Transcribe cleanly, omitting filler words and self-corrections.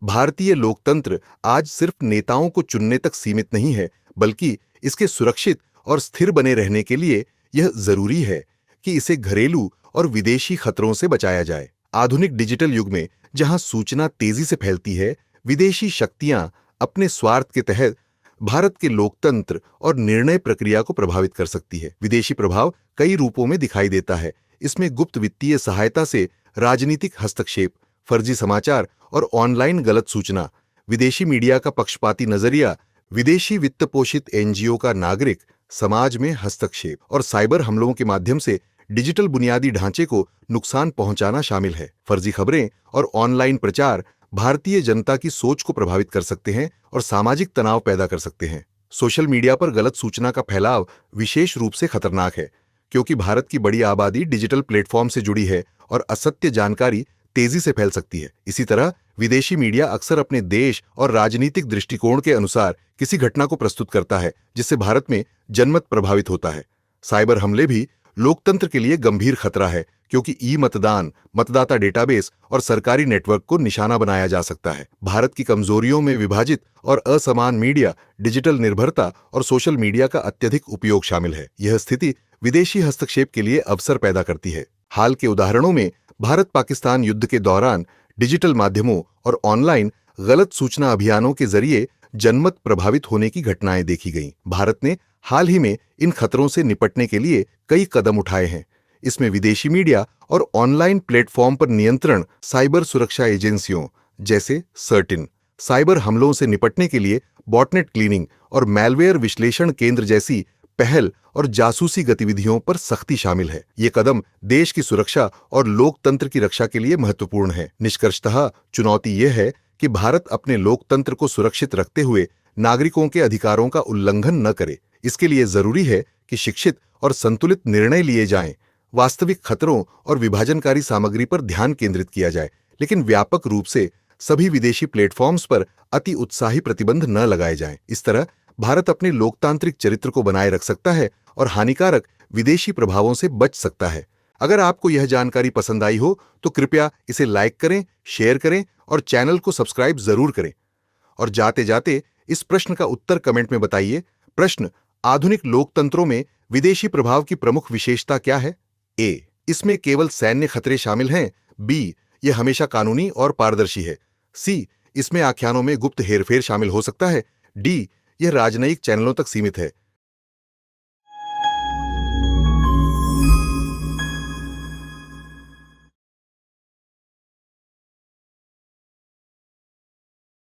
भारतीय लोकतंत्र आज सिर्फ नेताओं को चुनने तक सीमित नहीं है, बल्कि इसके सुरक्षित और स्थिर बने रहने के लिए यह जरूरी है कि इसे घरेलू और विदेशी खतरों से बचाया जाए। आधुनिक डिजिटल युग में जहां सूचना तेजी से फैलती है, विदेशी शक्तियां अपने स्वार्थ के तहत भारत के लोकतंत्र और निर्णय प्रक्रिया को प्रभावित कर सकती है। विदेशी प्रभाव कई रूपों में दिखाई देता है। इसमें गुप्त वित्तीय सहायता से राजनीतिक हस्तक्षेप, फर्जी समाचार और ऑनलाइन गलत सूचना, विदेशी मीडिया का पक्षपाती नजरिया, विदेशी वित्त पोषित एनजीओ का नागरिक समाज में हस्तक्षेप और साइबर हमलों के माध्यम से डिजिटल बुनियादी ढांचे को नुकसान पहुंचाना शामिल है। फर्जी खबरें और ऑनलाइन प्रचार भारतीय जनता की सोच को प्रभावित कर सकते हैं और सामाजिक तनाव पैदा कर सकते हैं। सोशल मीडिया पर गलत सूचना का फैलाव विशेष रूप से खतरनाक है, क्योंकि भारत की बड़ी आबादी डिजिटल प्लेटफॉर्म से जुड़ी है और असत्य जानकारी तेजी से फैल सकती है। इसी तरह विदेशी मीडिया अक्सर अपने देश और राजनीतिक दृष्टिकोण के अनुसार किसी घटना को प्रस्तुत करता है, जिससे भारत में जनमत प्रभावित होता है। साइबर हमले भी लोकतंत्र के लिए गंभीर खतरा है, क्योंकि ई-मतदान, मतदाता डेटाबेस और सरकारी नेटवर्क को निशाना बनाया जा सकता है। भारत की कमजोरियों में विभाजित और असमान मीडिया, डिजिटल निर्भरता और सोशल मीडिया का अत्यधिक उपयोग शामिल है। यह स्थिति विदेशी हस्तक्षेप के लिए अवसर पैदा करती है। हाल के उदाहरणों में भारत पाकिस्तान युद्ध के दौरान डिजिटल माध्यमों और ऑनलाइन गलत सूचना अभियानों के जरिए जनमत प्रभावित होने की घटनाएं देखी गईं। भारत ने हाल ही में इन खतरों से निपटने के लिए कई कदम उठाए हैं। इसमें विदेशी मीडिया और ऑनलाइन प्लेटफॉर्म पर नियंत्रण, साइबर सुरक्षा एजेंसियों जैसे सर्टिन, साइबर हमलों से निपटने के लिए बॉटनेट क्लीनिंग और मैलवेयर विश्लेषण केंद्र जैसी पहल और जासूसी गतिविधियों पर सख्ती शामिल है। ये कदम देश की सुरक्षा और लोकतंत्र की रक्षा के लिए महत्वपूर्ण है। निष्कर्षतः चुनौती यह है कि भारत अपने लोकतंत्र को सुरक्षित रखते हुए नागरिकों के अधिकारों का उल्लंघन न करे। इसके लिए जरूरी है कि शिक्षित और संतुलित निर्णय लिए जाएं, वास्तविक खतरों और विभाजनकारी सामग्री पर ध्यान केंद्रित किया जाए, लेकिन व्यापक रूप से सभी विदेशी प्लेटफॉर्म्स पर अति उत्साही प्रतिबंध न लगाए जाएं। इस तरह भारत अपने लोकतांत्रिक चरित्र को बनाए रख सकता है और हानिकारक विदेशी प्रभावों से बच सकता है। अगर आपको यह जानकारी पसंद आई हो तो कृपया इसे लाइक करें, शेयर करें और चैनल को सब्सक्राइब जरूर करें। और जाते जाते इस प्रश्न का उत्तर कमेंट में बताइए। प्रश्न: आधुनिक लोकतंत्रों में विदेशी प्रभाव की प्रमुख विशेषता क्या है? ए, इसमें केवल सैन्य खतरे शामिल हैं। बी, यह हमेशा कानूनी और पारदर्शी है। सी, इसमें आख्यानों में गुप्त हेरफेर शामिल हो सकता है। डी, यह राजनयिक चैनलों तक सीमित है।